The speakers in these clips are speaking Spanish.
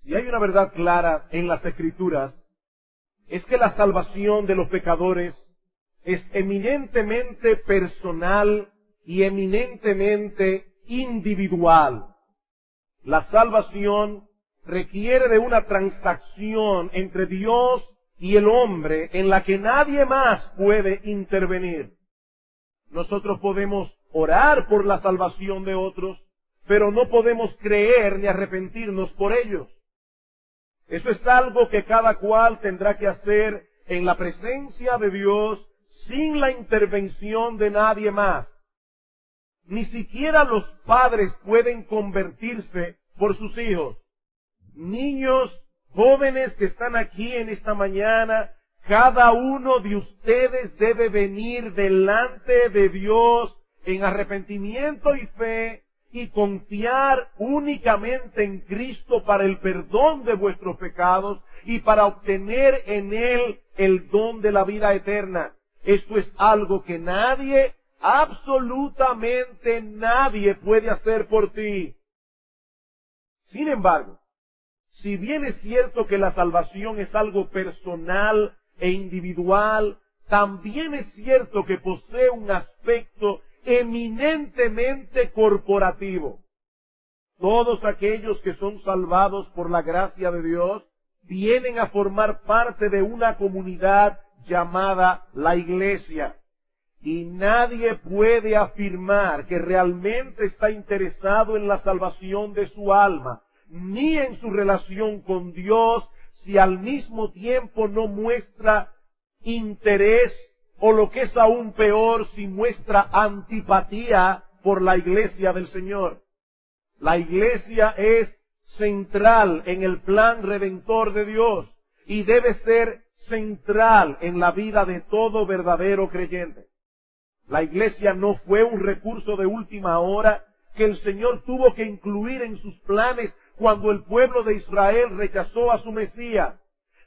Si hay una verdad clara en las Escrituras, es que la salvación de los pecadores es eminentemente personal y eminentemente individual. La salvación requiere de una transacción entre Dios y el hombre en la que nadie más puede intervenir. Nosotros podemos orar por la salvación de otros, pero no podemos creer ni arrepentirnos por ellos. Eso es algo que cada cual tendrá que hacer en la presencia de Dios sin la intervención de nadie más. Ni siquiera los padres pueden convertirse por sus hijos. Niños, jóvenes que están aquí en esta mañana, cada uno de ustedes debe venir delante de Dios en arrepentimiento y fe y confiar únicamente en Cristo para el perdón de vuestros pecados y para obtener en Él el don de la vida eterna. Esto es algo que nadie, absolutamente nadie puede hacer por ti. Sin embargo, si bien es cierto que la salvación es algo personal e individual, también es cierto que posee un aspecto eminentemente corporativo. Todos aquellos que son salvados por la gracia de Dios vienen a formar parte de una comunidad llamada la Iglesia. Y nadie puede afirmar que realmente está interesado en la salvación de su alma, ni en su relación con Dios, si al mismo tiempo no muestra interés, o lo que es aún peor, si muestra antipatía por la Iglesia del Señor. La Iglesia es central en el plan redentor de Dios y debe ser central en la vida de todo verdadero creyente. La Iglesia no fue un recurso de última hora que el Señor tuvo que incluir en sus planes cuando el pueblo de Israel rechazó a su Mesías.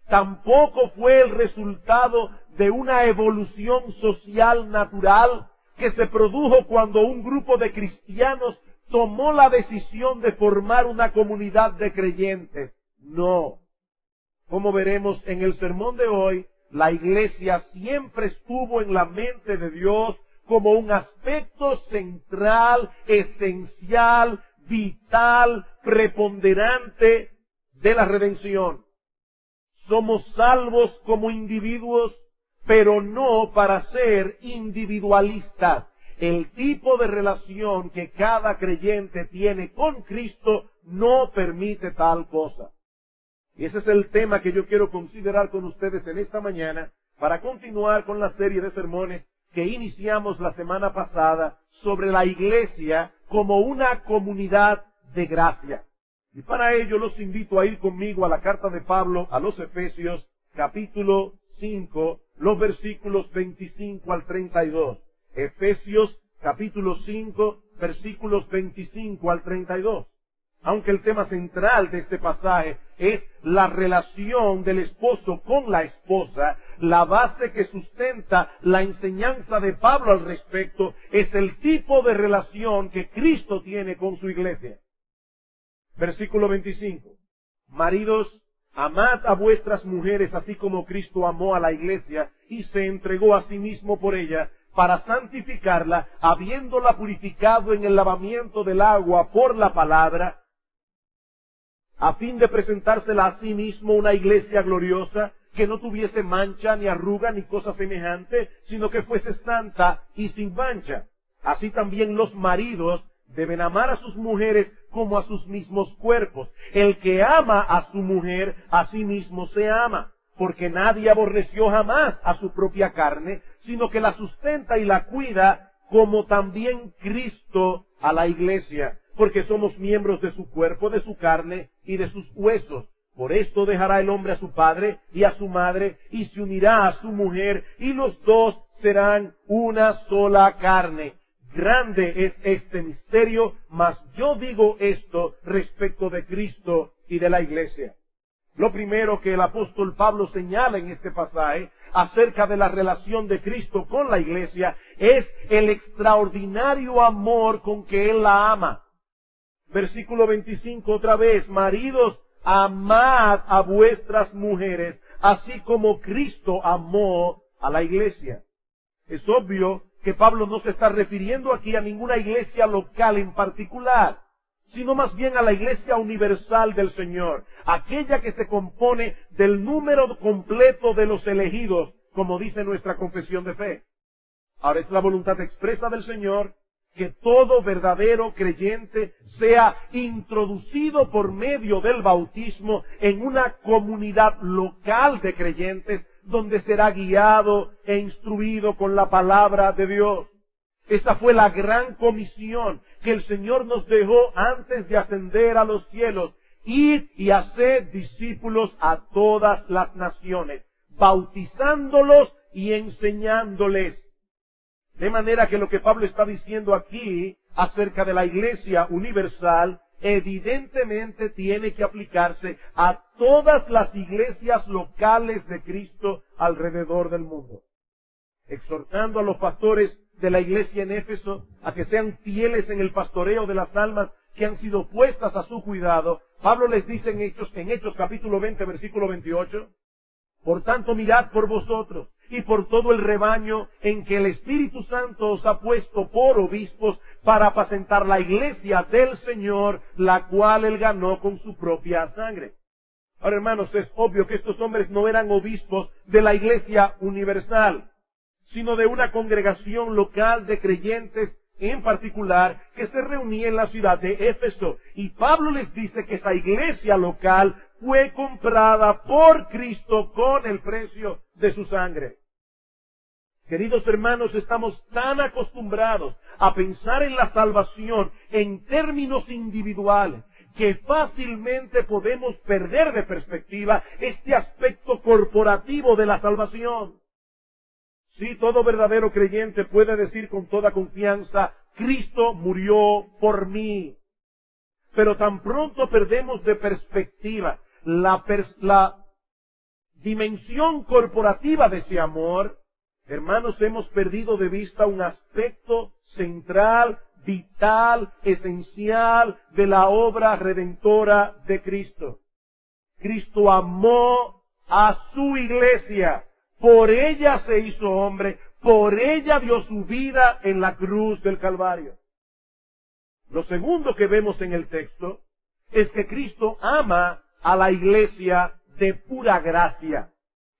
Tampoco fue el resultado de una evolución social natural que se produjo cuando un grupo de cristianos tomó la decisión de formar una comunidad de creyentes. No. Como veremos en el sermón de hoy, la Iglesia siempre estuvo en la mente de Dios como un aspecto central, esencial, vital, preponderante de la redención. Somos salvos como individuos, pero no para ser individualistas. El tipo de relación que cada creyente tiene con Cristo no permite tal cosa. Y ese es el tema que yo quiero considerar con ustedes en esta mañana para continuar con la serie de sermones que iniciamos la semana pasada sobre la Iglesia como una comunidad de gracia. Y para ello los invito a ir conmigo a la carta de Pablo a los Efesios, capítulo 5, los versículos 25 al 32. Efesios, capítulo 5, versículos 25 al 32. Aunque el tema central de este pasaje es la relación del esposo con la esposa, la base que sustenta la enseñanza de Pablo al respecto es el tipo de relación que Cristo tiene con su iglesia. Versículo 25. Maridos, amad a vuestras mujeres así como Cristo amó a la iglesia y se entregó a sí mismo por ella, para santificarla, habiéndola purificado en el lavamiento del agua por la palabra, a fin de presentársela a sí mismo una iglesia gloriosa, que no tuviese mancha, ni arruga, ni cosa semejante, sino que fuese santa y sin mancha. Así también los maridos deben amar a sus mujeres como a sus mismos cuerpos. El que ama a su mujer, a sí mismo se ama, porque nadie aborreció jamás a su propia carne, sino que la sustenta y la cuida, como también Cristo a la iglesia, porque somos miembros de su cuerpo, de su carne y de sus huesos. Por esto dejará el hombre a su padre y a su madre, y se unirá a su mujer, y los dos serán una sola carne. Grande es este misterio, mas yo digo esto respecto de Cristo y de la iglesia. Lo primero que el apóstol Pablo señala en este pasaje acerca de la relación de Cristo con la iglesia es el extraordinario amor con que Él la ama. Versículo 25 otra vez, maridos, amad a vuestras mujeres, así como Cristo amó a la iglesia. Es obvio que Pablo no se está refiriendo aquí a ninguna iglesia local en particular, sino más bien a la iglesia universal del Señor, aquella que se compone del número completo de los elegidos, como dice nuestra confesión de fe. Ahora es la voluntad expresa del Señor que todo verdadero creyente sea introducido por medio del bautismo en una comunidad local de creyentes donde será guiado e instruido con la palabra de Dios. Esa fue la gran comisión que el Señor nos dejó antes de ascender a los cielos. Id y haced discípulos a todas las naciones, bautizándolos y enseñándoles. De manera que lo que Pablo está diciendo aquí acerca de la iglesia universal, evidentemente tiene que aplicarse a todas las iglesias locales de Cristo alrededor del mundo. Exhortando a los pastores de la iglesia en Éfeso a que sean fieles en el pastoreo de las almas que han sido puestas a su cuidado, Pablo les dice en Hechos capítulo 20, versículo 28, por tanto mirad por vosotros y por todo el rebaño en que el Espíritu Santo os ha puesto por obispos para apacentar la iglesia del Señor, la cual él ganó con su propia sangre. Ahora, hermanos, es obvio que estos hombres no eran obispos de la iglesia universal, sino de una congregación local de creyentes en particular que se reunía en la ciudad de Éfeso. Y Pablo les dice que esa iglesia local fue comprada por Cristo con el precio de su sangre. Queridos hermanos, estamos tan acostumbrados a pensar en la salvación en términos individuales que fácilmente podemos perder de perspectiva este aspecto corporativo de la salvación. Sí, todo verdadero creyente puede decir con toda confianza, Cristo murió por mí. Pero tan pronto perdemos de perspectiva la dimensión corporativa de ese amor, hermanos, hemos perdido de vista un aspecto central, vital, esencial de la obra redentora de Cristo. Cristo amó a su iglesia. Por ella se hizo hombre, por ella dio su vida en la cruz del Calvario. Lo segundo que vemos en el texto es que Cristo ama a la iglesia de pura gracia.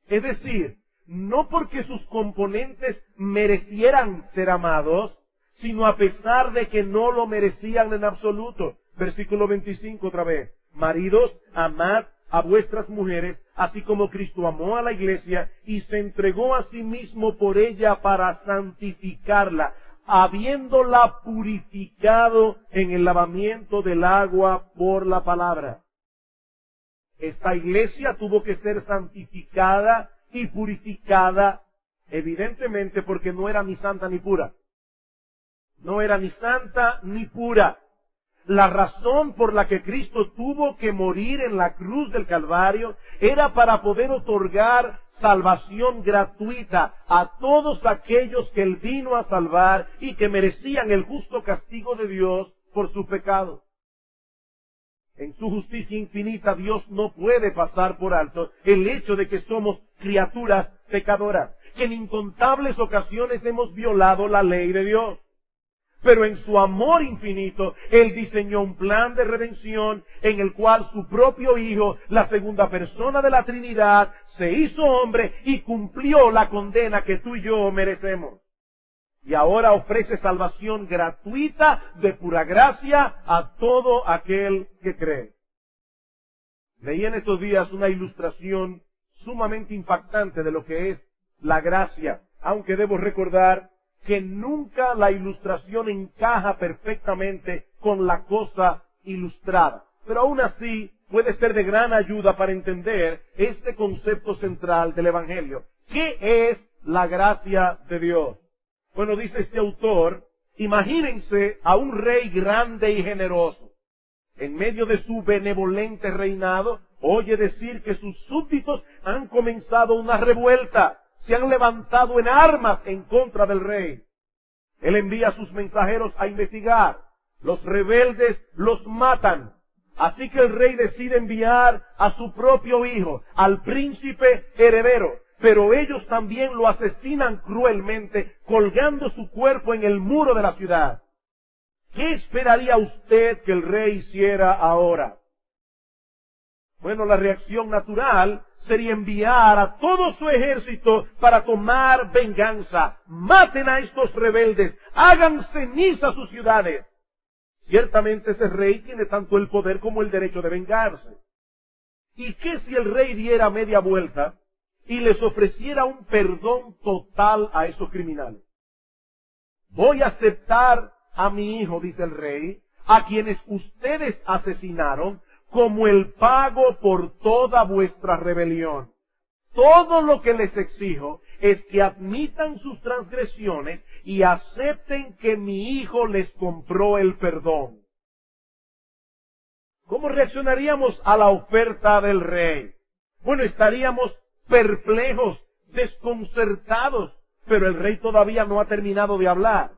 Es decir, no porque sus componentes merecieran ser amados, sino a pesar de que no lo merecían en absoluto. Versículo 25 otra vez. Maridos, amad a vuestras mujeres, así como Cristo amó a la iglesia y se entregó a sí mismo por ella para santificarla, habiéndola purificado en el lavamiento del agua por la palabra. Esta iglesia tuvo que ser santificada y purificada, evidentemente porque no era ni santa ni pura. No era ni santa ni pura. La razón por la que Cristo tuvo que morir en la cruz del Calvario era para poder otorgar salvación gratuita a todos aquellos que Él vino a salvar y que merecían el justo castigo de Dios por su pecado. En su justicia infinita, Dios no puede pasar por alto el hecho de que somos criaturas pecadoras, que en incontables ocasiones hemos violado la ley de Dios. Pero en su amor infinito, Él diseñó un plan de redención en el cual su propio Hijo, la segunda persona de la Trinidad, se hizo hombre y cumplió la condena que tú y yo merecemos. Y ahora ofrece salvación gratuita de pura gracia a todo aquel que cree. Leí en estos días una ilustración sumamente impactante de lo que es la gracia, aunque debo recordar que nunca la ilustración encaja perfectamente con la cosa ilustrada. Pero aún así puede ser de gran ayuda para entender este concepto central del Evangelio. ¿Qué es la gracia de Dios? Bueno, dice este autor, imagínense a un rey grande y generoso. En medio de su benevolente reinado, oye decir que sus súbditos han comenzado una revuelta. Se han levantado en armas en contra del rey. Él envía a sus mensajeros a investigar. Los rebeldes los matan. Así que el rey decide enviar a su propio hijo, al príncipe heredero. Pero ellos también lo asesinan cruelmente, colgando su cuerpo en el muro de la ciudad. ¿Qué esperaría usted que el rey hiciera ahora? Bueno, la reacción natural sería enviar a todo su ejército para tomar venganza. Maten a estos rebeldes, hagan ceniza sus ciudades. Ciertamente ese rey tiene tanto el poder como el derecho de vengarse. ¿Y qué si el rey diera media vuelta y les ofreciera un perdón total a esos criminales? Voy a aceptar a mi hijo, dice el rey, a quienes ustedes asesinaron, como el pago por toda vuestra rebelión. Todo lo que les exijo es que admitan sus transgresiones y acepten que mi hijo les compró el perdón. ¿Cómo reaccionaríamos a la oferta del rey? Bueno, estaríamos perplejos, desconcertados, pero el rey todavía no ha terminado de hablar.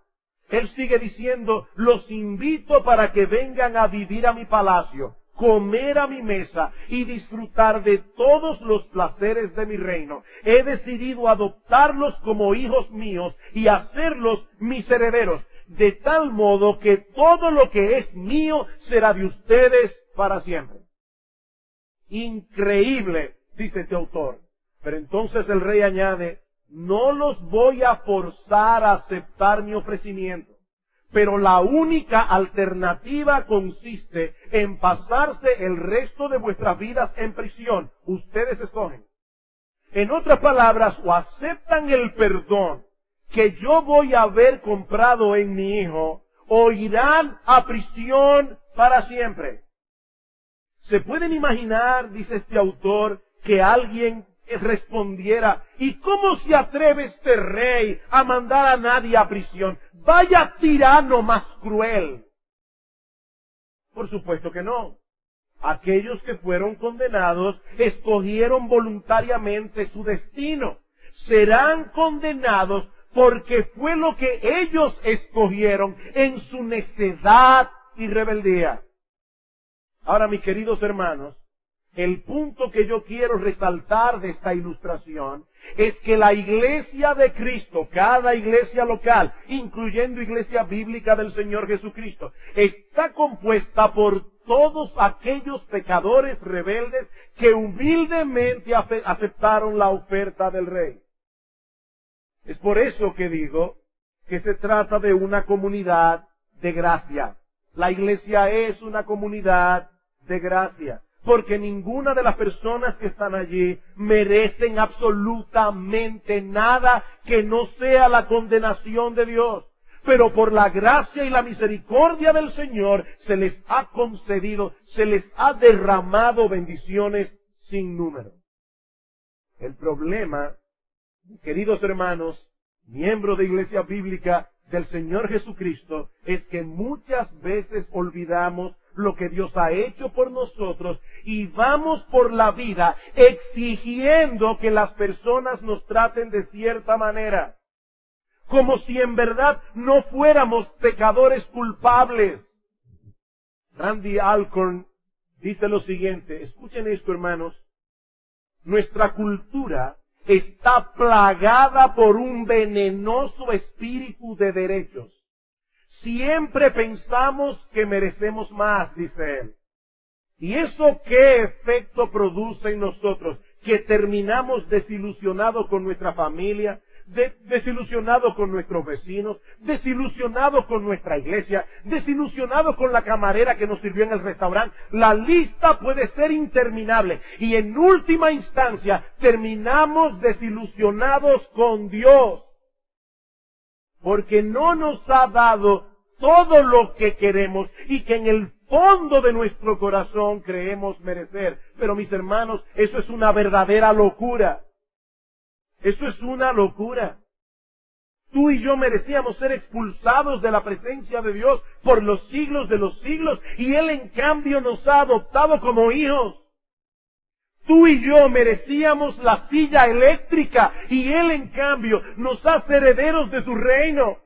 Él sigue diciendo, los invito para que vengan a vivir a mi palacio, comer a mi mesa y disfrutar de todos los placeres de mi reino. He decidido adoptarlos como hijos míos y hacerlos mis herederos, de tal modo que todo lo que es mío será de ustedes para siempre. Increíble, dice este autor. Pero entonces el rey añade, no los voy a forzar a aceptar mi ofrecimiento, pero la única alternativa consiste en pasarse el resto de vuestras vidas en prisión. Ustedes escogen. En otras palabras, o aceptan el perdón que yo voy a haber comprado en mi hijo, o irán a prisión para siempre. ¿Se pueden imaginar, dice este autor, que alguien respondiera, ¿y cómo se atreve este rey a mandar a nadie a prisión? ¡Vaya tirano más cruel! Por supuesto que no. Aquellos que fueron condenados escogieron voluntariamente su destino. Serán condenados porque fue lo que ellos escogieron en su necedad y rebeldía. Ahora, mis queridos hermanos, el punto que yo quiero resaltar de esta ilustración es que la iglesia de Cristo, cada iglesia local, incluyendo iglesia bíblica del Señor Jesucristo, está compuesta por todos aquellos pecadores rebeldes que humildemente aceptaron la oferta del Rey. Es por eso que digo que se trata de una comunidad de gracia. La iglesia es una comunidad de gracia. Porque ninguna de las personas que están allí merecen absolutamente nada que no sea la condenación de Dios. Pero por la gracia y la misericordia del Señor se les ha concedido, se les ha derramado bendiciones sin número. El problema, queridos hermanos, miembros de Iglesia Bíblica del Señor Jesucristo, es que muchas veces olvidamos lo que Dios ha hecho por nosotros y vamos por la vida exigiendo que las personas nos traten de cierta manera, como si en verdad no fuéramos pecadores culpables. Randy Alcorn dice lo siguiente, escuchen esto, hermanos, nuestra cultura está plagada por un venenoso espíritu de derechos. Siempre pensamos que merecemos más, dice él. ¿Y eso qué efecto produce en nosotros? Que terminamos desilusionados con nuestra familia, desilusionados con nuestros vecinos, desilusionados con nuestra iglesia, desilusionados con la camarera que nos sirvió en el restaurante. La lista puede ser interminable. Y en última instancia, terminamos desilusionados con Dios. Porque no nos ha dado todo lo que queremos y que en el fondo de nuestro corazón creemos merecer. Pero mis hermanos, eso es una verdadera locura. Eso es una locura. Tú y yo merecíamos ser expulsados de la presencia de Dios por los siglos de los siglos y Él en cambio nos ha adoptado como hijos. Tú y yo merecíamos la silla eléctrica y Él en cambio nos hace herederos de su reino.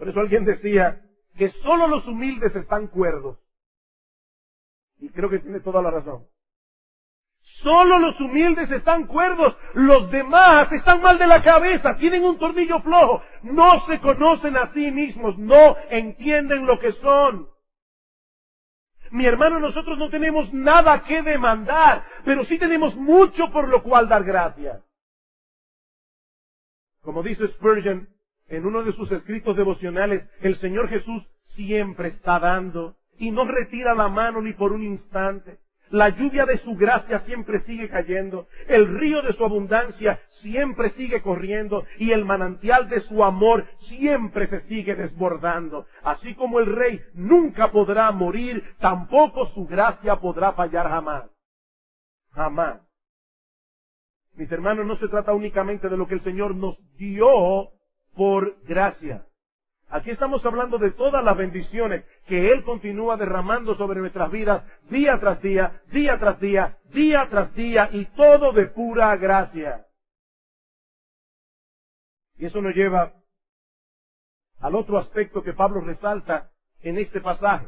Por eso alguien decía que solo los humildes están cuerdos. Y creo que tiene toda la razón. Solo los humildes están cuerdos, los demás están mal de la cabeza, tienen un tornillo flojo, no se conocen a sí mismos, no entienden lo que son. Mi hermano, nosotros no tenemos nada que demandar, pero sí tenemos mucho por lo cual dar gracias. Como dice Spurgeon en uno de sus escritos devocionales, el Señor Jesús siempre está dando y no retira la mano ni por un instante. La lluvia de su gracia siempre sigue cayendo, el río de su abundancia siempre sigue corriendo y el manantial de su amor siempre se sigue desbordando. Así como el Rey nunca podrá morir, tampoco su gracia podrá fallar jamás. Jamás. Mis hermanos, no se trata únicamente de lo que el Señor nos dio por gracia. Aquí estamos hablando de todas las bendiciones que Él continúa derramando sobre nuestras vidas día tras día, día tras día, día tras día, y todo de pura gracia. Y eso nos lleva al otro aspecto que Pablo resalta en este pasaje.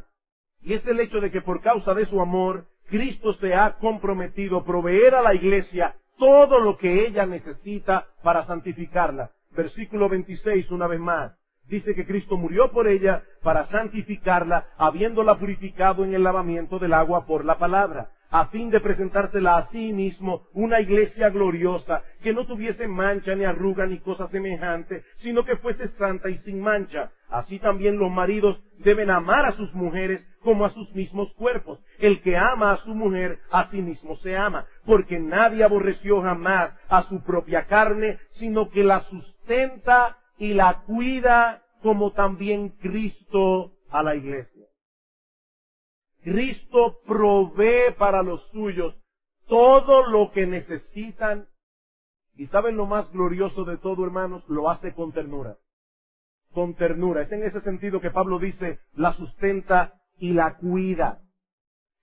Y es el hecho de que por causa de su amor, Cristo se ha comprometido a proveer a la iglesia todo lo que ella necesita para santificarla. Versículo 26, una vez más. Dice que Cristo murió por ella para santificarla, habiéndola purificado en el lavamiento del agua por la palabra, a fin de presentársela a sí mismo una iglesia gloriosa, que no tuviese mancha ni arruga ni cosa semejante, sino que fuese santa y sin mancha. Así también los maridos deben amar a sus mujeres como a sus mismos cuerpos. El que ama a su mujer, a sí mismo se ama, porque nadie aborreció jamás a su propia carne, sino que la sustenta y la cuida, como también Cristo a la iglesia. Cristo provee para los suyos todo lo que necesitan. Y ¿saben lo más glorioso de todo, hermanos? Lo hace con ternura. Con ternura. Es en ese sentido que Pablo dice, la sustenta y la cuida.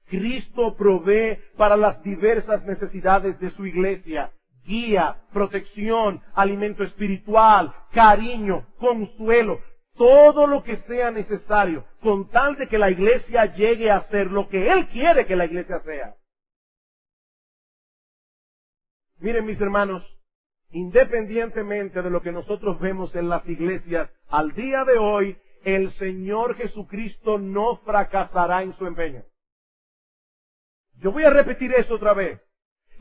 Cristo provee para las diversas necesidades de su iglesia. Guía, protección, alimento espiritual, cariño, consuelo, todo lo que sea necesario, con tal de que la iglesia llegue a ser lo que Él quiere que la iglesia sea. Miren, mis hermanos, independientemente de lo que nosotros vemos en las iglesias, al día de hoy, el Señor Jesucristo no fracasará en su empeño. Yo voy a repetir eso otra vez.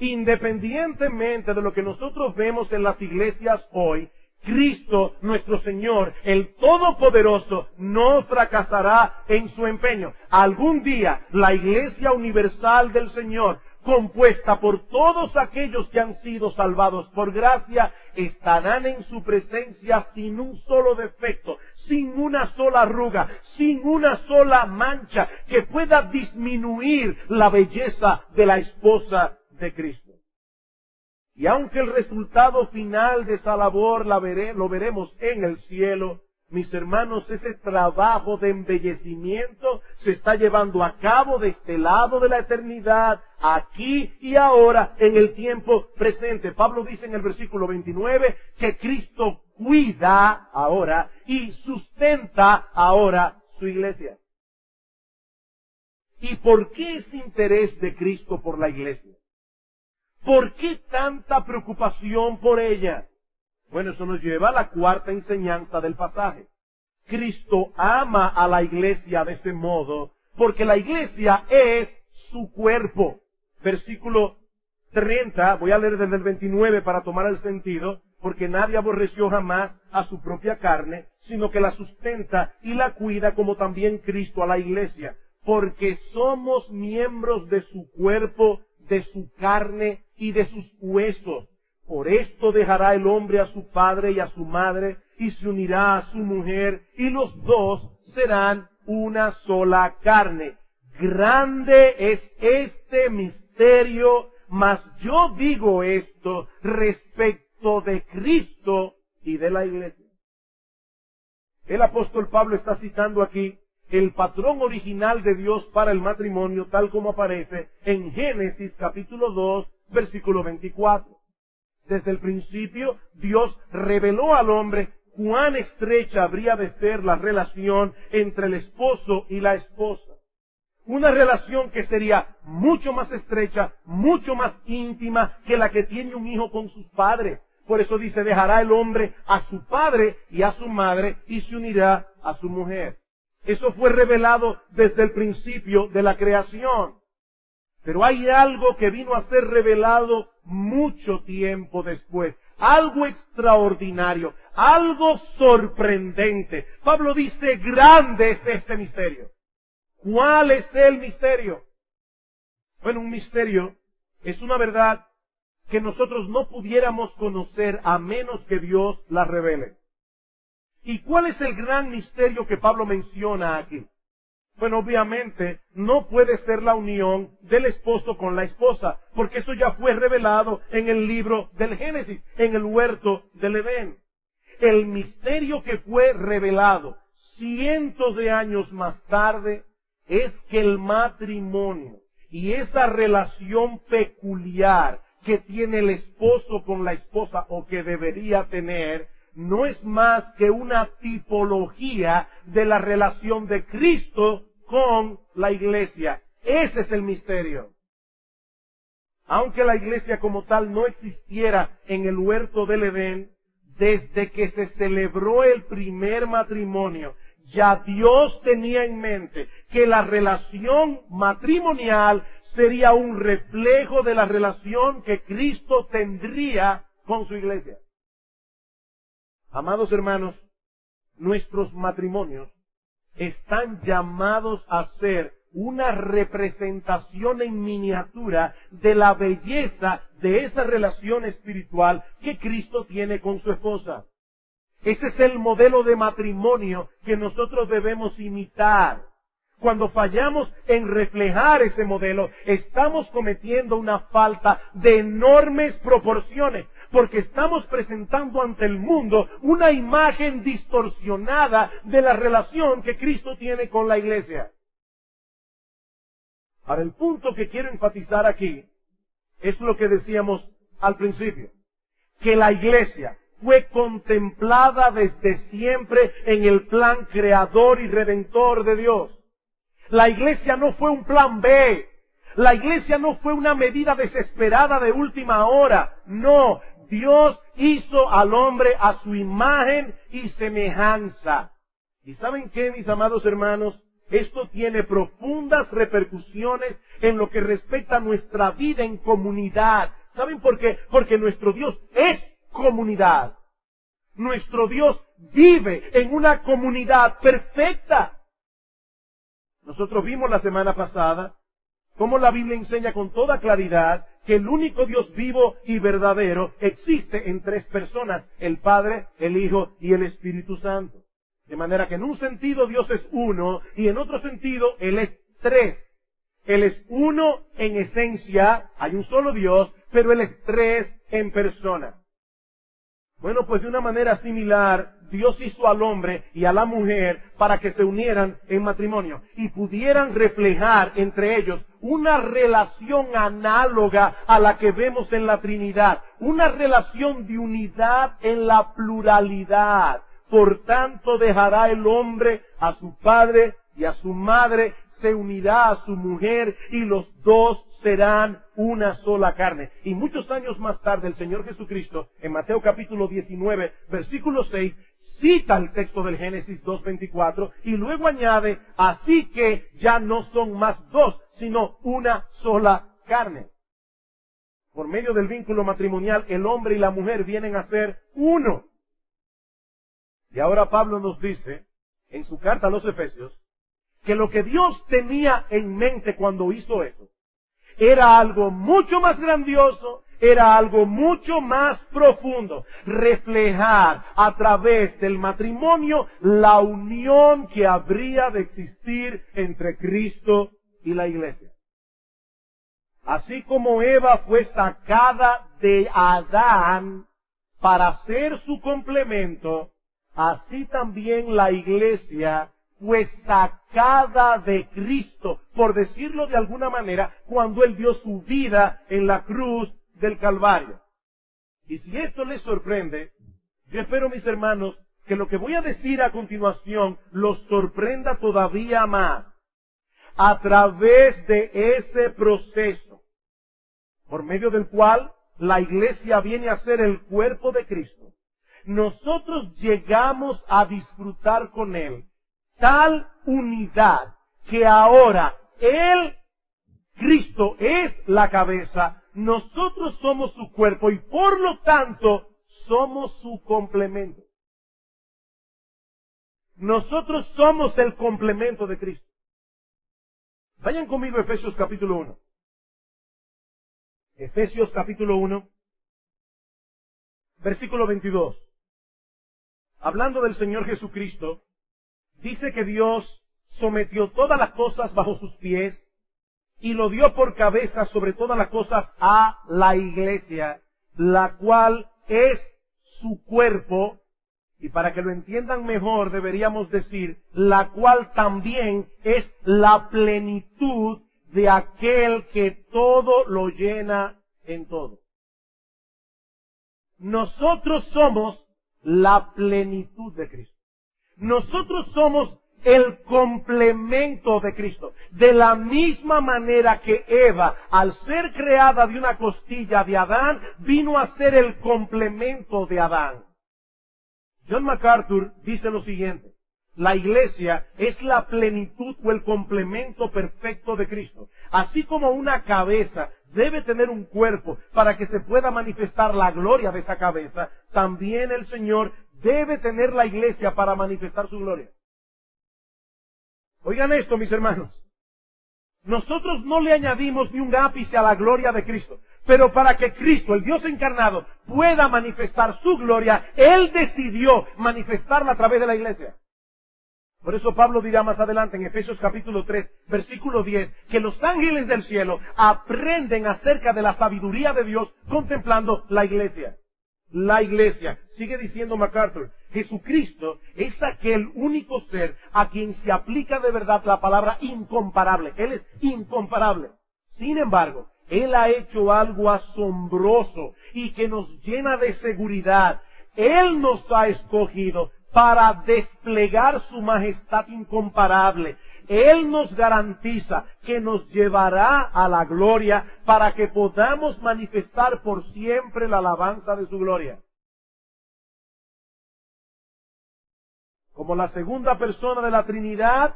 Independientemente de lo que nosotros vemos en las iglesias hoy, Cristo, nuestro Señor, el Todopoderoso, no fracasará en su empeño. Algún día, la Iglesia Universal del Señor, compuesta por todos aquellos que han sido salvados por gracia, estarán en su presencia sin un solo defecto, sin una sola arruga, sin una sola mancha que pueda disminuir la belleza de la esposa de Cristo. Y aunque el resultado final de esa labor lo veremos en el cielo, mis hermanos, ese trabajo de embellecimiento se está llevando a cabo de este lado de la eternidad, aquí y ahora, en el tiempo presente. Pablo dice en el versículo 29 que Cristo cuida ahora y sustenta ahora su iglesia. ¿Y por qué ese interés de Cristo por la iglesia? ¿Por qué tanta preocupación por ella? Bueno, eso nos lleva a la cuarta enseñanza del pasaje. Cristo ama a la iglesia de ese modo porque la iglesia es su cuerpo. Versículo 30, voy a leer desde el 29 para tomar el sentido, porque nadie aborreció jamás a su propia carne, sino que la sustenta y la cuida como también Cristo a la iglesia, porque somos miembros de su cuerpo, de su carne y de sus huesos. Por esto dejará el hombre a su padre y a su madre, y se unirá a su mujer, y los dos serán una sola carne. Grande es este misterio, mas yo digo esto respecto de Cristo y de la iglesia. El apóstol Pablo está citando aquí el patrón original de Dios para el matrimonio, tal como aparece en Génesis capítulo 2, versículo 24. Desde el principio, Dios reveló al hombre cuán estrecha habría de ser la relación entre el esposo y la esposa. Una relación que sería mucho más estrecha, mucho más íntima que la que tiene un hijo con sus padres. Por eso dice, dejará el hombre a su padre y a su madre y se unirá a su mujer. Eso fue revelado desde el principio de la creación. Pero hay algo que vino a ser revelado mucho tiempo después. Algo extraordinario, algo sorprendente. Pablo dice, grande es este misterio. ¿Cuál es el misterio? Bueno, un misterio es una verdad que nosotros no pudiéramos conocer a menos que Dios la revele. ¿Y cuál es el gran misterio que Pablo menciona aquí? Bueno, obviamente no puede ser la unión del esposo con la esposa, porque eso ya fue revelado en el libro del Génesis, en el huerto del Edén. El misterio que fue revelado cientos de años más tarde es que el matrimonio y esa relación peculiar que tiene el esposo con la esposa o que debería tener, no es más que una tipología de la relación de Cristo con la iglesia. Ese es el misterio. Aunque la iglesia como tal no existiera en el huerto del Edén, desde que se celebró el primer matrimonio, ya Dios tenía en mente que la relación matrimonial sería un reflejo de la relación que Cristo tendría con su iglesia. Amados hermanos, nuestros matrimonios están llamados a ser una representación en miniatura de la belleza de esa relación espiritual que Cristo tiene con su esposa. Ese es el modelo de matrimonio que nosotros debemos imitar. Cuando fallamos en reflejar ese modelo, estamos cometiendo una falta de enormes proporciones, porque estamos presentando ante el mundo una imagen distorsionada de la relación que Cristo tiene con la iglesia. Ahora, el punto que quiero enfatizar aquí es lo que decíamos al principio, que la iglesia fue contemplada desde siempre en el plan creador y redentor de Dios. La iglesia no fue un plan B. La iglesia no fue una medida desesperada de última hora. No, Dios hizo al hombre a su imagen y semejanza. ¿Y saben qué, mis amados hermanos? Esto tiene profundas repercusiones en lo que respecta a nuestra vida en comunidad. ¿Saben por qué? Porque nuestro Dios es comunidad. Nuestro Dios vive en una comunidad perfecta. Nosotros vimos la semana pasada cómo la Biblia enseña con toda claridad que el único Dios vivo y verdadero existe en tres personas, el Padre, el Hijo y el Espíritu Santo. De manera que en un sentido Dios es uno y en otro sentido Él es tres. Él es uno en esencia, hay un solo Dios, pero Él es tres en persona. Bueno, pues de una manera similar, Dios hizo al hombre y a la mujer para que se unieran en matrimonio y pudieran reflejar entre ellos una relación análoga a la que vemos en la Trinidad, una relación de unidad en la pluralidad. Por tanto, dejará el hombre a su padre y a su madre, se unirá a su mujer y los dos serán una sola carne. Y muchos años más tarde el Señor Jesucristo, en Mateo capítulo 19, versículo 6, cita el texto del Génesis 2:24 y luego añade, así que ya no son más dos, sino una sola carne. Por medio del vínculo matrimonial, el hombre y la mujer vienen a ser uno. Y ahora Pablo nos dice, en su carta a los Efesios, que lo que Dios tenía en mente cuando hizo eso, era algo mucho más grandioso, era algo mucho más profundo, reflejar a través del matrimonio la unión que habría de existir entre Cristo y la iglesia. Así como Eva fue sacada de Adán para ser su complemento, así también la iglesia fue sacada de Cristo, por decirlo de alguna manera, cuando Él dio su vida en la cruz del Calvario. Y si esto les sorprende, yo espero, mis hermanos, que lo que voy a decir a continuación los sorprenda todavía más. a través de ese proceso, por medio del cual la iglesia viene a ser el cuerpo de Cristo, nosotros llegamos a disfrutar con Él tal unidad que ahora Él, Cristo, es la cabeza, nosotros somos su cuerpo y por lo tanto somos su complemento. Nosotros somos el complemento de Cristo. Vayan conmigo a Efesios capítulo 1. Efesios capítulo 1, versículo 22. Hablando del Señor Jesucristo, dice que Dios sometió todas las cosas bajo sus pies y lo dio por cabeza sobre todas las cosas a la iglesia, la cual es su cuerpo, y para que lo entiendan mejor deberíamos decir, la cual también es la plenitud de aquel que todo lo llena en todo. Nosotros somos la plenitud de Cristo. Nosotros somos el complemento de Cristo. De la misma manera que Eva, al ser creada de una costilla de Adán, vino a ser el complemento de Adán. John MacArthur dice lo siguiente: la iglesia es la plenitud o el complemento perfecto de Cristo. Así como una cabeza debe tener un cuerpo para que se pueda manifestar la gloria de esa cabeza, también el Señor debe tener la iglesia para manifestar su gloria. Oigan esto, mis hermanos. Nosotros no le añadimos ni un ápice a la gloria de Cristo. Pero para que Cristo, el Dios encarnado, pueda manifestar su gloria, Él decidió manifestarla a través de la iglesia. Por eso Pablo dirá más adelante en Efesios capítulo 3, versículo 10, que los ángeles del cielo aprenden acerca de la sabiduría de Dios contemplando la iglesia. La iglesia, sigue diciendo MacArthur, Jesucristo es aquel único ser a quien se aplica de verdad la palabra incomparable. Él es incomparable. Sin embargo, Él ha hecho algo asombroso y que nos llena de seguridad. Él nos ha escogido para desplegar su majestad incomparable. Él nos garantiza que nos llevará a la gloria para que podamos manifestar por siempre la alabanza de su gloria. Como la segunda persona de la Trinidad,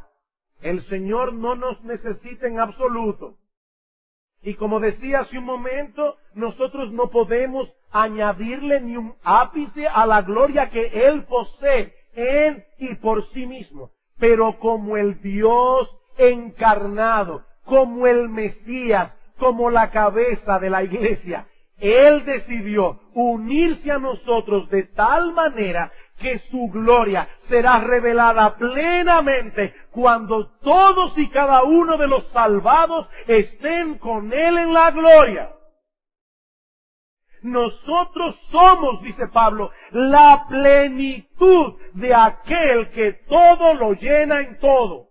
el Señor no nos necesita en absoluto. Y como decía hace un momento, nosotros no podemos añadirle ni un ápice a la gloria que Él posee en y por sí mismo. Pero como el Dios encarnado, como el Mesías, como la cabeza de la iglesia, Él decidió unirse a nosotros de tal manera que su gloria será revelada plenamente cuando todos y cada uno de los salvados estén con Él en la gloria. Nosotros somos, dice Pablo, la plenitud de aquel que todo lo llena en todo.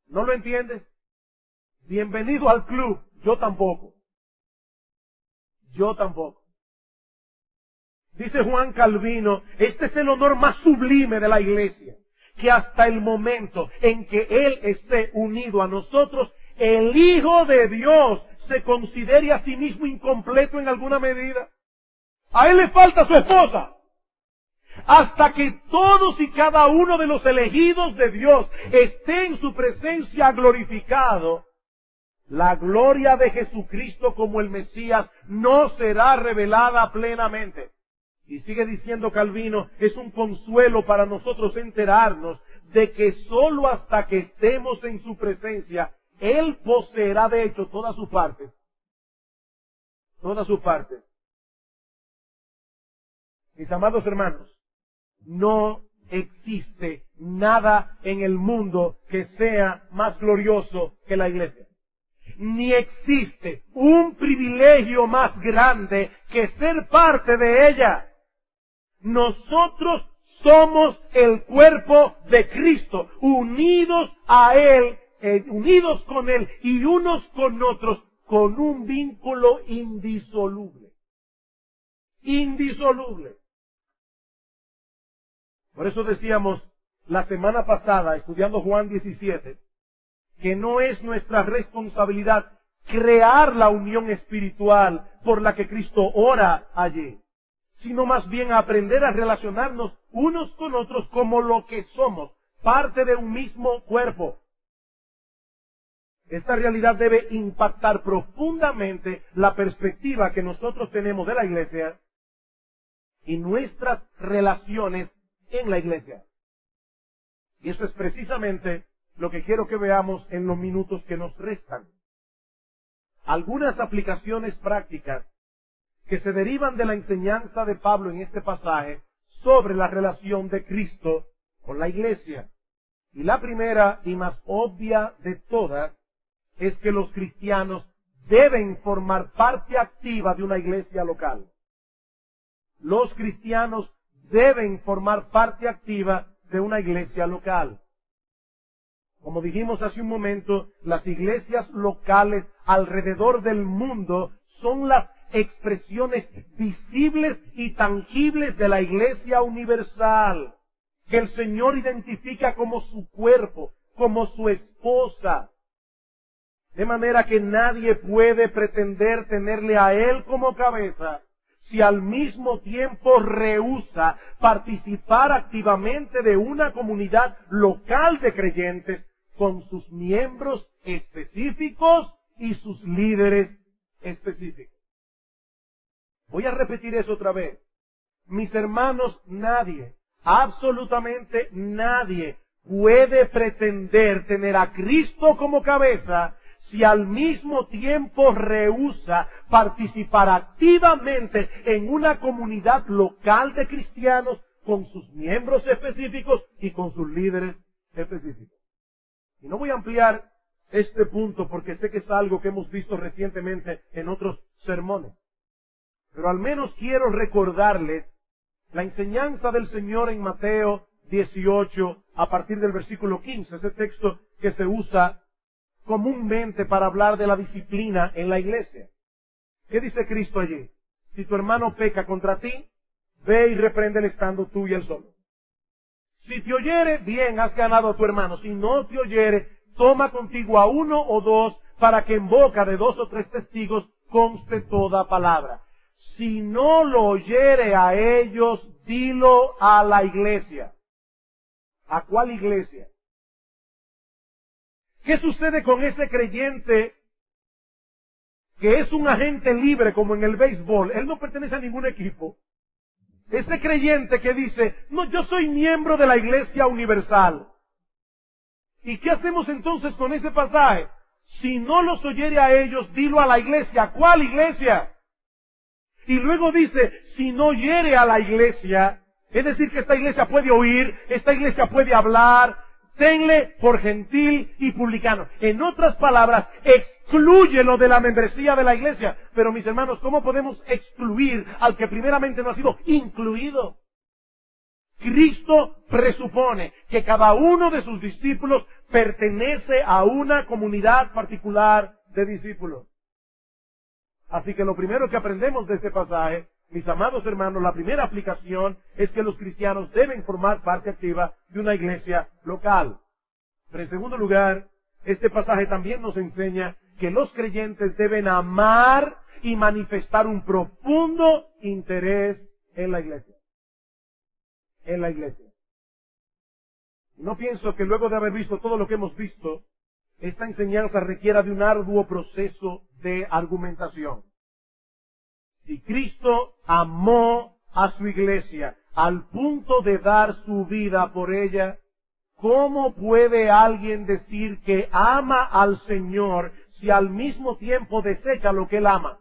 ¿No lo entiendes? Bienvenido al club. Yo tampoco. Yo tampoco. Dice Juan Calvino, este es el honor más sublime de la iglesia, que hasta el momento en que Él esté unido a nosotros, el Hijo de Dios se considere a sí mismo incompleto en alguna medida. A Él le falta su esposa. Hasta que todos y cada uno de los elegidos de Dios esté en su presencia glorificado, la gloria de Jesucristo como el Mesías no será revelada plenamente. Y sigue diciendo Calvino, es un consuelo para nosotros enterarnos de que sólo hasta que estemos en su presencia, Él poseerá de hecho todas sus partes. Todas sus partes. Mis amados hermanos, no existe nada en el mundo que sea más glorioso que la iglesia. Ni existe un privilegio más grande que ser parte de ella. Nosotros somos el cuerpo de Cristo, unidos a Él, unidos con Él y unos con otros, con un vínculo indisoluble. Indisoluble. Por eso decíamos, la semana pasada, estudiando Juan 17, que no es nuestra responsabilidad crear la unión espiritual por la que Cristo ora allí, sino más bien aprender a relacionarnos unos con otros como lo que somos, parte de un mismo cuerpo. Esta realidad debe impactar profundamente la perspectiva que nosotros tenemos de la iglesia y nuestras relaciones en la iglesia. Y eso es precisamente lo que quiero que veamos en los minutos que nos restan. Algunas aplicaciones prácticas que se derivan de la enseñanza de Pablo en este pasaje sobre la relación de Cristo con la iglesia. Y la primera y más obvia de todas es que los cristianos deben formar parte activa de una iglesia local. Los cristianos deben formar parte activa de una iglesia local. Como dijimos hace un momento, las iglesias locales alrededor del mundo son las expresiones visibles y tangibles de la iglesia universal, que el Señor identifica como su cuerpo, como su esposa. De manera que nadie puede pretender tenerle a Él como cabeza si al mismo tiempo rehúsa participar activamente de una comunidad local de creyentes con sus miembros específicos y sus líderes específicos. Voy a repetir eso otra vez. Mis hermanos, nadie, absolutamente nadie, puede pretender tener a Cristo como cabeza si al mismo tiempo rehúsa participar activamente en una comunidad local de cristianos con sus miembros específicos y con sus líderes específicos. Y no voy a ampliar este punto porque sé que es algo que hemos visto recientemente en otros sermones. Pero al menos quiero recordarles la enseñanza del Señor en Mateo 18 a partir del versículo 15, ese texto que se usa comúnmente para hablar de la disciplina en la iglesia. ¿Qué dice Cristo allí? Si tu hermano peca contra ti, ve y repréndele estando tú y él solo. Si te oyere, bien, has ganado a tu hermano. Si no te oyere, toma contigo a uno o dos para que en boca de 2 o 3 testigos conste toda palabra. Si no lo oyere a ellos, dilo a la iglesia. ¿A cuál iglesia? ¿Qué sucede con ese creyente que es un agente libre como en el béisbol? Él no pertenece a ningún equipo. Ese creyente que dice, no, yo soy miembro de la iglesia universal. ¿Y qué hacemos entonces con ese pasaje? Si no los oyere a ellos, dilo a la iglesia. ¿Cuál iglesia? Y luego dice, si no oyere a la iglesia, es decir que esta iglesia puede oír, esta iglesia puede hablar, tenle por gentil y publicano. En otras palabras, exclúyelo de la membresía de la iglesia. Pero mis hermanos, ¿cómo podemos excluir al que primeramente no ha sido incluido? Cristo presupone que cada uno de sus discípulos pertenece a una comunidad particular de discípulos. Así que lo primero que aprendemos de este pasaje, mis amados hermanos, la primera aplicación es que los cristianos deben formar parte activa de una iglesia local. Pero en segundo lugar, este pasaje también nos enseña que los creyentes deben amar y manifestar un profundo interés en la iglesia. En la iglesia. No pienso que luego de haber visto todo lo que hemos visto, esta enseñanza requiera de un arduo proceso de argumentación. Si Cristo amó a su iglesia al punto de dar su vida por ella, ¿cómo puede alguien decir que ama al Señor si al mismo tiempo desecha lo que Él ama?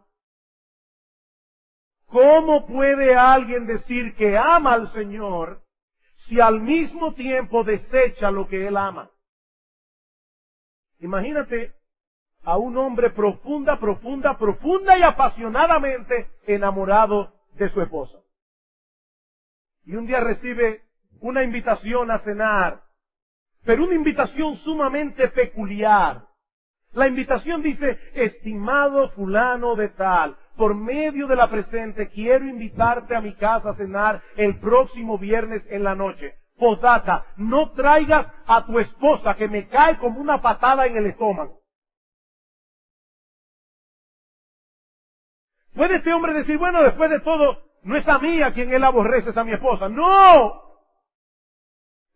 ¿Cómo puede alguien decir que ama al Señor si al mismo tiempo desecha lo que Él ama? Imagínate a un hombre profunda y apasionadamente enamorado de su esposa. Y un día recibe una invitación a cenar, pero una invitación sumamente peculiar. La invitación dice, estimado fulano de tal, por medio de la presente quiero invitarte a mi casa a cenar el próximo viernes en la noche. Postdata, no traigas a tu esposa que me cae como una patada en el estómago. ¿Puede este hombre decir, bueno, después de todo, no es a mí a quien él aborrece, es a mi esposa? ¡No!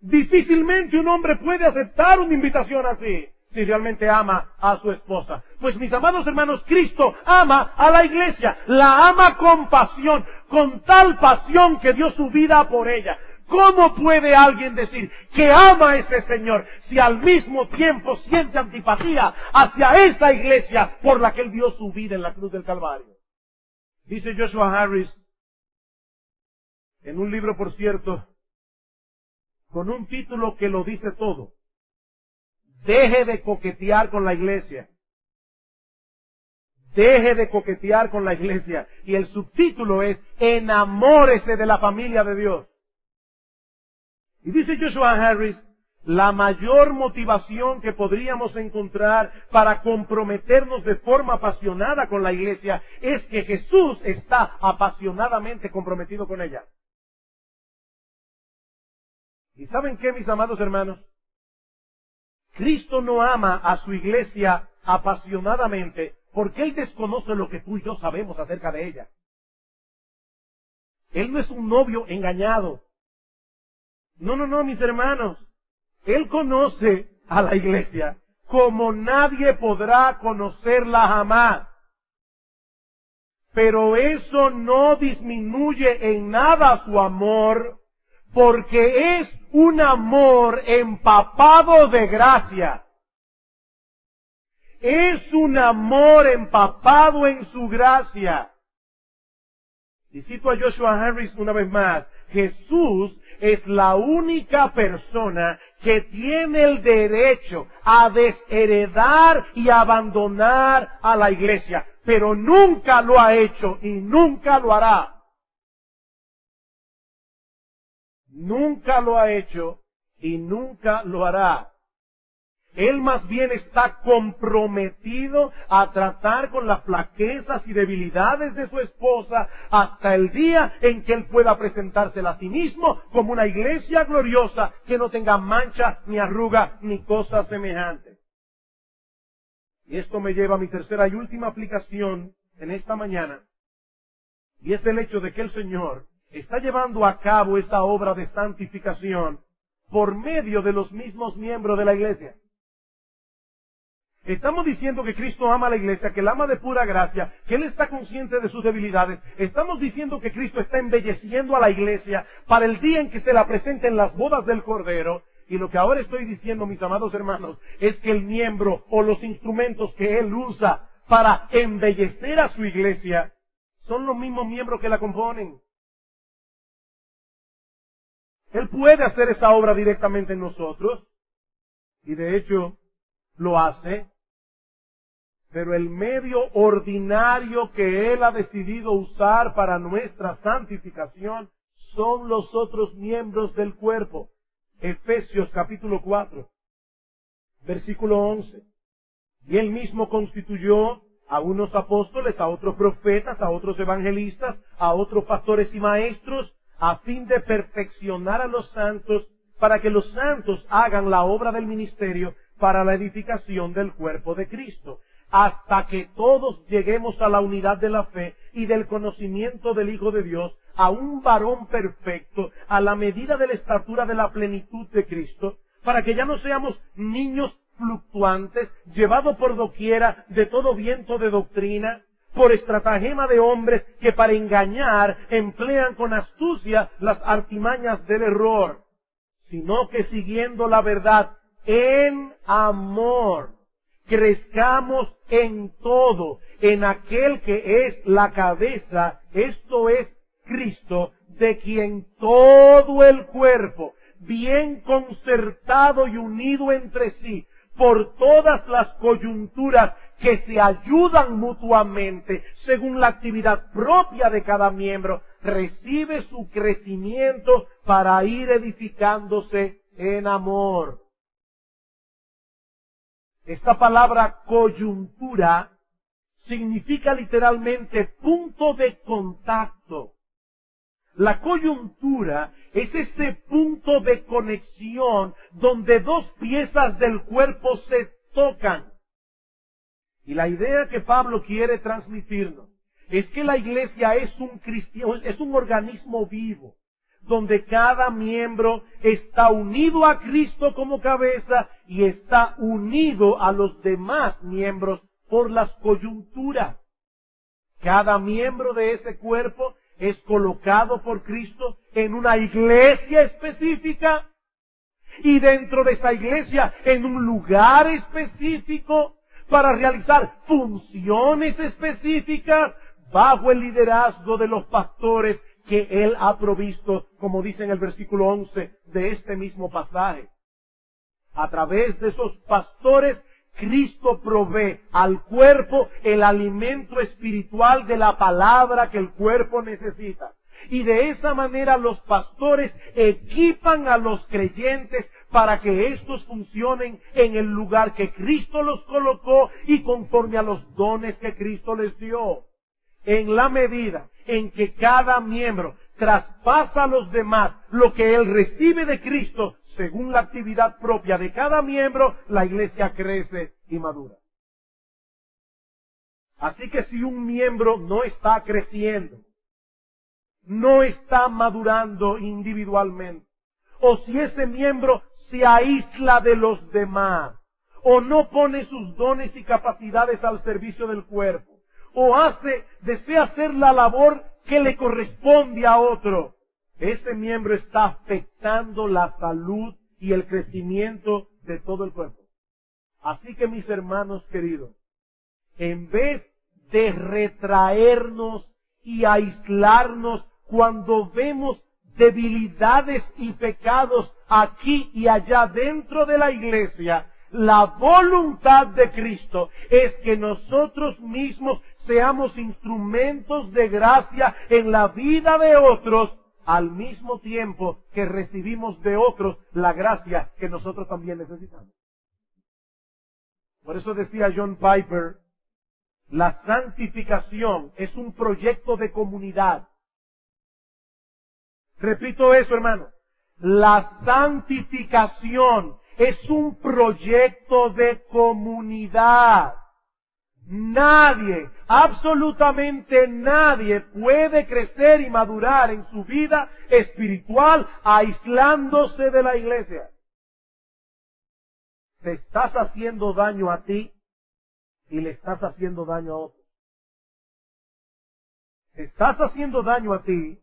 Difícilmente un hombre puede aceptar una invitación así, si realmente ama a su esposa. Pues mis amados hermanos, Cristo ama a la iglesia, la ama con pasión, con tal pasión que dio su vida por ella. ¿Cómo puede alguien decir que ama a ese Señor si al mismo tiempo siente antipatía hacia esa iglesia por la que Él dio su vida en la cruz del Calvario? Dice Joshua Harris, en un libro, por cierto, con un título que lo dice todo: deje de coquetear con la iglesia. Deje de coquetear con la iglesia. Y el subtítulo es: enamórese de la familia de Dios. Y dice Joshua Harris, la mayor motivación que podríamos encontrar para comprometernos de forma apasionada con la iglesia es que Jesús está apasionadamente comprometido con ella. ¿Y saben qué, mis amados hermanos? Cristo no ama a su iglesia apasionadamente porque Él desconoce lo que tú y yo sabemos acerca de ella. Él no es un novio engañado. No, mis hermanos. Él conoce a la iglesia como nadie podrá conocerla jamás. Pero eso no disminuye en nada su amor, porque es un amor empapado de gracia. Es un amor empapado en su gracia. Y cito a Joshua Harris una vez más: Jesús es la única persona que tiene el derecho a desheredar y abandonar a la iglesia, pero nunca lo ha hecho y nunca lo hará. Nunca lo ha hecho y nunca lo hará. Él más bien está comprometido a tratar con las flaquezas y debilidades de su esposa hasta el día en que Él pueda presentársela a sí mismo como una iglesia gloriosa que no tenga mancha, ni arruga, ni cosas semejantes. Y esto me lleva a mi tercera y última aplicación en esta mañana, y es el hecho de que el Señor está llevando a cabo esta obra de santificación por medio de los mismos miembros de la iglesia. Estamos diciendo que Cristo ama a la iglesia, que la ama de pura gracia, que Él está consciente de sus debilidades. Estamos diciendo que Cristo está embelleciendo a la iglesia para el día en que se la presente en las bodas del Cordero. Y lo que ahora estoy diciendo, mis amados hermanos, es que el miembro o los instrumentos que Él usa para embellecer a su iglesia son los mismos miembros que la componen. Él puede hacer esa obra directamente en nosotros, y de hecho lo hace. Pero el medio ordinario que Él ha decidido usar para nuestra santificación son los otros miembros del cuerpo. Efesios capítulo 4, versículo 11. Y Él mismo constituyó a unos apóstoles, a otros profetas, a otros evangelistas, a otros pastores y maestros, a fin de perfeccionar a los santos, para que los santos hagan la obra del ministerio para la edificación del cuerpo de Cristo, hasta que todos lleguemos a la unidad de la fe y del conocimiento del Hijo de Dios, a un varón perfecto, a la medida de la estatura de la plenitud de Cristo, para que ya no seamos niños fluctuantes, llevados por doquiera de todo viento de doctrina, por estratagema de hombres que para engañar emplean con astucia las artimañas del error, sino que siguiendo la verdad en amor, crezcamos en todo, en aquel que es la cabeza, esto es Cristo, de quien todo el cuerpo, bien concertado y unido entre sí, por todas las coyunturas que se ayudan mutuamente, según la actividad propia de cada miembro, recibe su crecimiento para ir edificándose en amor. Esta palabra coyuntura significa literalmente punto de contacto. La coyuntura es ese punto de conexión donde dos piezas del cuerpo se tocan. Y la idea que Pablo quiere transmitirnos es que la iglesia es un organismo vivo, donde cada miembro está unido a Cristo como cabeza y está unido a los demás miembros por las coyunturas. Cada miembro de ese cuerpo es colocado por Cristo en una iglesia específica y dentro de esa iglesia en un lugar específico para realizar funciones específicas bajo el liderazgo de los pastores que Él ha provisto, como dice en el versículo 11 de este mismo pasaje. A través de esos pastores, Cristo provee al cuerpo el alimento espiritual de la palabra que el cuerpo necesita. Y de esa manera los pastores equipan a los creyentes para que éstos funcionen en el lugar que Cristo los colocó y conforme a los dones que Cristo les dio. En la medida en que cada miembro traspasa a los demás lo que él recibe de Cristo, según la actividad propia de cada miembro, la iglesia crece y madura. Así que si un miembro no está creciendo, no está madurando individualmente, o si ese miembro se aísla de los demás, o no pone sus dones y capacidades al servicio del cuerpo, o desea hacer la labor que le corresponde a otro, ese miembro está afectando la salud y el crecimiento de todo el cuerpo. Así que mis hermanos queridos, en vez de retraernos y aislarnos cuando vemos debilidades y pecados aquí y allá dentro de la iglesia, la voluntad de Cristo es que nosotros mismos seamos instrumentos de gracia en la vida de otros, al mismo tiempo que recibimos de otros la gracia que nosotros también necesitamos. Por eso decía John Piper, la santificación es un proyecto de comunidad. Repito eso, hermano. La santificación es un proyecto de comunidad. Nadie, absolutamente nadie puede crecer y madurar en su vida espiritual aislándose de la iglesia. Te estás haciendo daño a ti y le estás haciendo daño a otros. Te estás haciendo daño a ti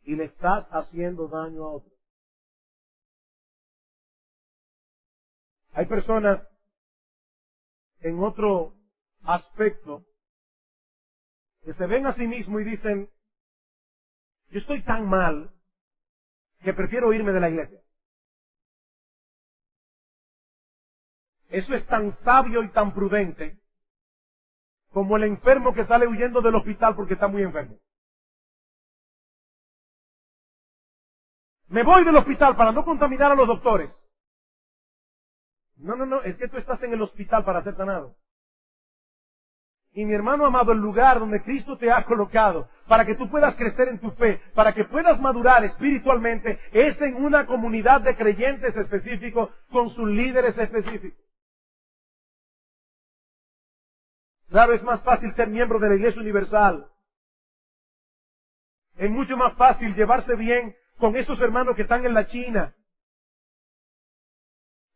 y le estás haciendo daño a otros. Hay personas en otro aspecto que se ven a sí mismos y dicen, yo estoy tan mal que prefiero irme de la iglesia. Eso es tan sabio y tan prudente como el enfermo que sale huyendo del hospital porque está muy enfermo. Me voy del hospital para no contaminar a los doctores. No, es que tú estás en el hospital para ser sanado. Y mi hermano amado, el lugar donde Cristo te ha colocado para que tú puedas crecer en tu fe, para que puedas madurar espiritualmente, es en una comunidad de creyentes específicos con sus líderes específicos. Claro, es más fácil ser miembro de la Iglesia Universal. Es mucho más fácil llevarse bien con esos hermanos que están en la China.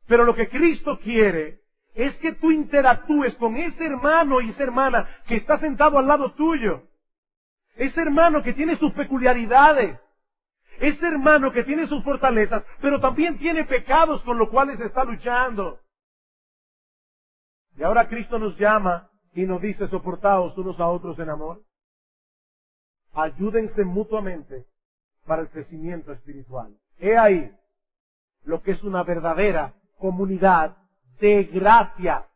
Pero lo que Cristo quiere es que tú interactúes con ese hermano y esa hermana que está sentado al lado tuyo. Ese hermano que tiene sus peculiaridades. Ese hermano que tiene sus fortalezas, pero también tiene pecados con los cuales está luchando. Y ahora Cristo nos llama y nos dice, soportaos unos a otros en amor. Ayúdense mutuamente para el crecimiento espiritual. He ahí lo que es una verdadera comunidad de gracia.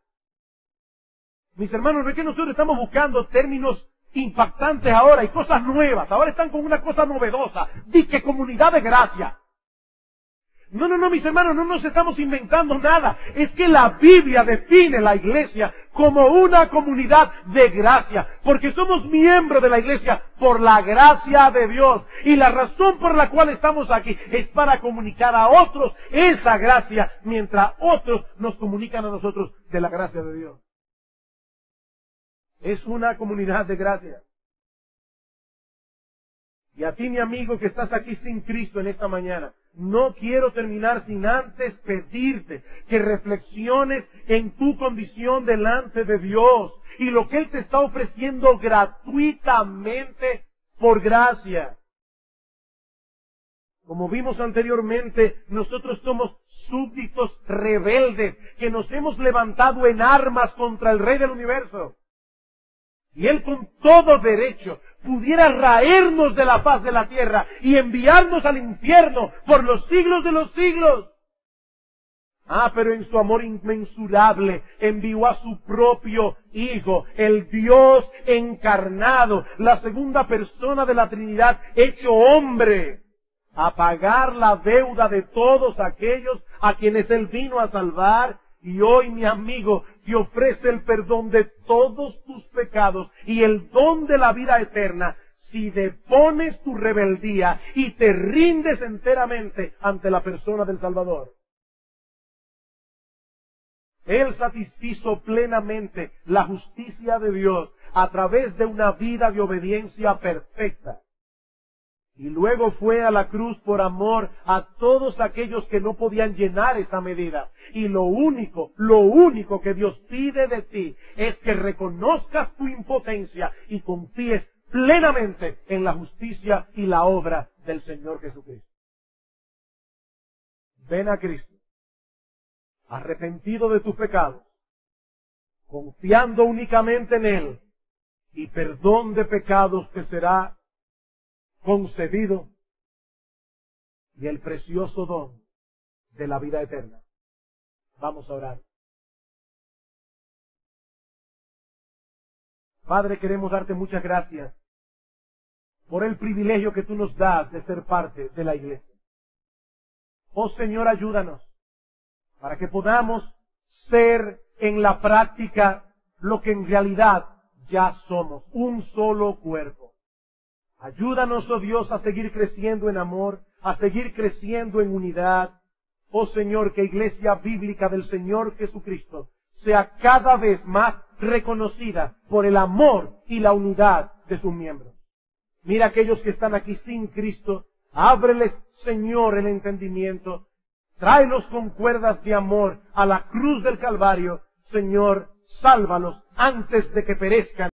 Mis hermanos, no es que nosotros estamos buscando términos impactantes ahora y cosas nuevas. Ahora están con una cosa novedosa. Dice comunidad de gracia. No, mis hermanos, no nos estamos inventando nada. Es que la Biblia define la iglesia como una comunidad de gracia, porque somos miembros de la iglesia por la gracia de Dios. Y la razón por la cual estamos aquí es para comunicar a otros esa gracia, mientras otros nos comunican a nosotros de la gracia de Dios. Es una comunidad de gracia. Y a ti, mi amigo, que estás aquí sin Cristo en esta mañana, no quiero terminar sin antes pedirte que reflexiones en tu condición delante de Dios y lo que Él te está ofreciendo gratuitamente por gracia. Como vimos anteriormente, nosotros somos súbditos rebeldes que nos hemos levantado en armas contra el Rey del Universo. Y Él con todo derecho pudiera raernos de la faz de la tierra y enviarnos al infierno por los siglos de los siglos. Pero en su amor inmensurable envió a su propio Hijo, el Dios encarnado, la segunda persona de la Trinidad, hecho hombre, a pagar la deuda de todos aquellos a quienes Él vino a salvar. Y hoy, mi amigo, te ofrece el perdón de todos tus pecados y el don de la vida eterna si depones tu rebeldía y te rindes enteramente ante la persona del Salvador. Él satisfizo plenamente la justicia de Dios a través de una vida de obediencia perfecta. Y luego fue a la cruz por amor a todos aquellos que no podían llenar esa medida. Y lo único que Dios pide de ti es que reconozcas tu impotencia y confíes plenamente en la justicia y la obra del Señor Jesucristo. Ven a Cristo, arrepentido de tus pecados, confiando únicamente en Él, y perdón de pecados te será concedido, y el precioso don de la vida eterna. Vamos a orar. Padre, queremos darte muchas gracias por el privilegio que tú nos das de ser parte de la iglesia. Oh Señor, ayúdanos para que podamos ser en la práctica lo que en realidad ya somos, un solo cuerpo. Ayúdanos, oh Dios, a seguir creciendo en amor, a seguir creciendo en unidad. Oh Señor, que Iglesia Bíblica del Señor Jesucristo sea cada vez más reconocida por el amor y la unidad de sus miembros. Mira aquellos que están aquí sin Cristo, ábreles, Señor, el entendimiento, tráelos con cuerdas de amor a la cruz del Calvario. Señor, sálvalos antes de que perezcan.